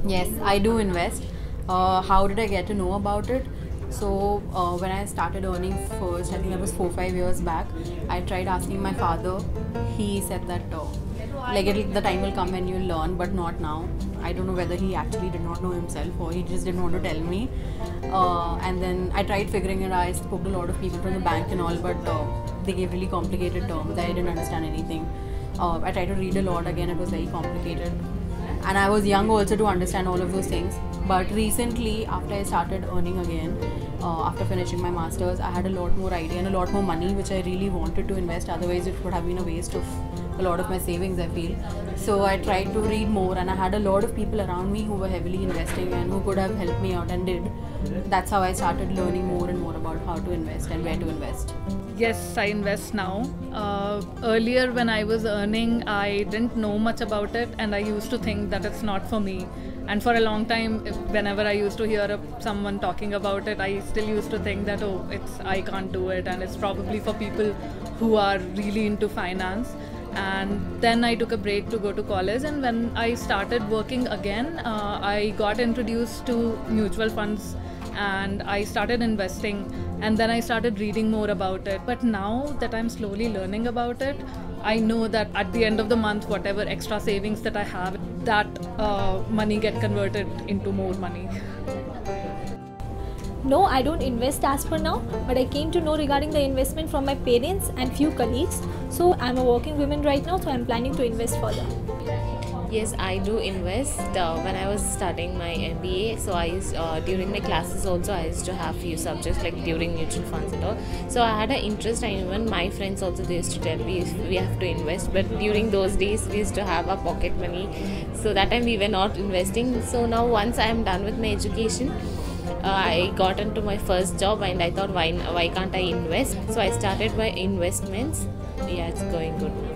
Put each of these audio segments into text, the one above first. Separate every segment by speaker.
Speaker 1: Yes, I do invest. How did I get to know about it? So, when I started earning first, I think that was 4 5 years back, I tried asking my father. He said that the time will come when you learn, but not now. I don't know whether he actually did not know himself or he just didn't want to tell me. And then I tried figuring it out. I spoke to a lot of people from the bank and all, but they gave really complicated terms. I didn't understand anything. I tried to read a lot again, it was very complicated. And I was young also to understand all of those things. But recently, after I started earning again, after finishing my masters, I had a lot more idea and a lot more money which I really wanted to invest. Otherwise, it would have been a waste of a lot of my savings, I feel. So I tried to read more, and I had a lot of people around me who were heavily investing and who could have helped me out and did. That's how I started learning more and more about how to invest and where to invest.
Speaker 2: Yes, I invest now. Earlier, when I was earning, I didn't know much about it, and I used to think that it's not for me. And for a long time, whenever I used to hear someone talking about it, I still used to think that, oh, I can't do it, and it's probably for people who are really into finance. And then I took a break to go to college, and when I started working again, I got introduced to mutual funds and I started investing, and then I started reading more about it. But now that I'm slowly learning about it, I know that at the end of the month, whatever extra savings that I have, that money get converted into more money.
Speaker 3: No, I don't invest as per now, but I came to know regarding the investment from my parents and few colleagues. So I'm a working woman right now, so I'm planning to invest further.
Speaker 4: Yes, I do invest. When I was studying my MBA, so I used during my classes also I used to have few subjects like during mutual funds and all. So I had an interest, and even my friends also they used to tell me we have to invest. But during those days we used to have our pocket money, so that time we were not investing. So now once I am done with my education, I got into my first job, and I thought why can't I invest? So I started my investments. Yeah, it's going good now.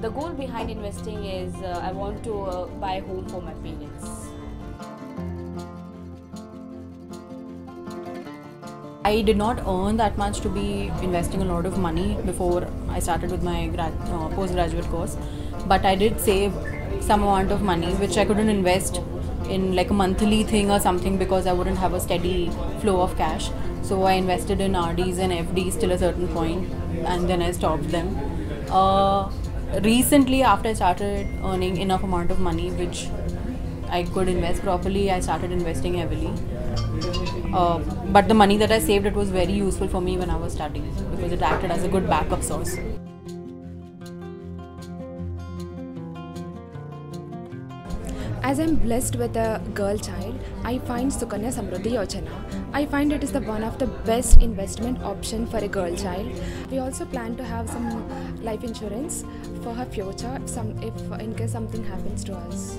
Speaker 5: The goal behind investing is I want to buy a home for my parents.
Speaker 1: I did not earn that much to be investing a lot of money before I started with my postgraduate course, but I did save some amount of money which I couldn't invest in like a monthly thing or something because I wouldn't have a steady flow of cash. So I invested in RDs and FDs till a certain point, and then I stopped them. Recently, after I started earning enough amount of money which I could invest properly, I started investing heavily. But the money that I saved, it was very useful for me when I was studying because it acted as a good backup source.
Speaker 6: As I'm blessed with a girl child, I find Sukanya Samruddhi Yojana. I find it is one of the best investment option for a girl child. We also plan to have some life insurance for her future if in case something happens to us.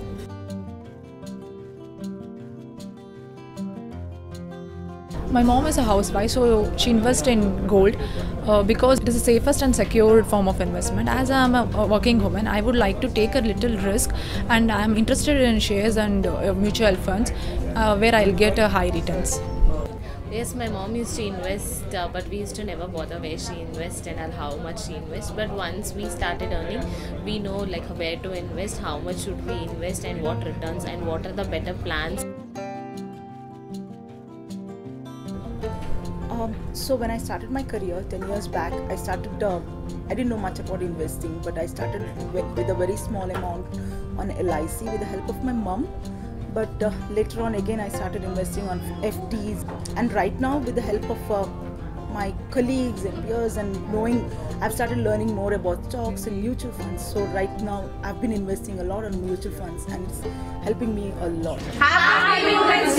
Speaker 7: My mom is a housewife, so she invests in gold because it is the safest and secure form of investment. As I am a working woman, I would like to take a little risk, and I am interested in shares and mutual funds where I'll get high returns.
Speaker 4: Yes, my mom used to invest, but we used to never bother where she invests and how much she invests. But once we started earning, we know like where to invest, how much should we invest, and what returns, and what are the better plans.
Speaker 8: So when I started my career 10 years back, I didn't know much about investing, but I started with a very small amount on LIC with the help of my mom. But later on again I started investing on FDs, and right now with the help of my colleagues and peers and I've started learning more about stocks and mutual funds. So right now I've been investing a lot on mutual funds, and it's helping me a lot.
Speaker 9: Happy Women's